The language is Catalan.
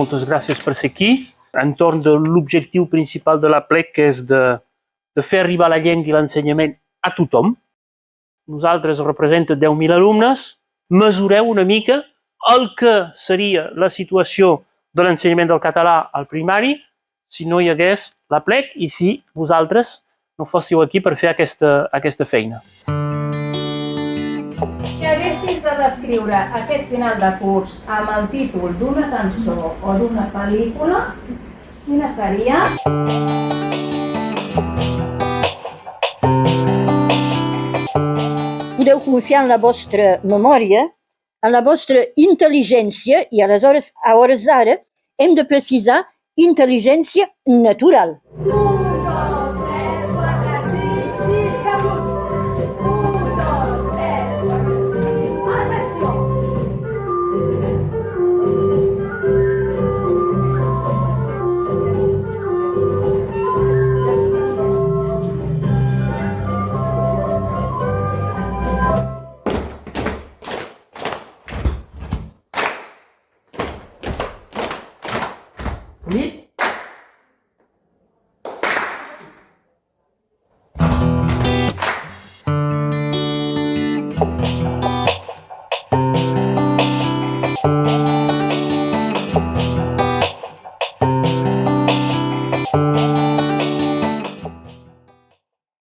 moltes gràcies per ser aquí. Entorn de l'objectiu principal de la plec, que és de fer arribar la llengua i l'ensenyament a tothom. Nosaltres representa 10.000 alumnes. Mesureu una mica el que seria la situació de l'ensenyament del català al primari si no hi hagués la plec i si vosaltres no fóssiu aquí per fer aquesta feina. Si haguessis de descriure aquest final de curs amb el títol d'una cançó o d'una pel·lícula, quina seria? Podeu confiar en la vostra memòria, en la vostra intel·ligència, i aleshores, a hores d'ara, hem de precisar intel·ligència natural. Nit.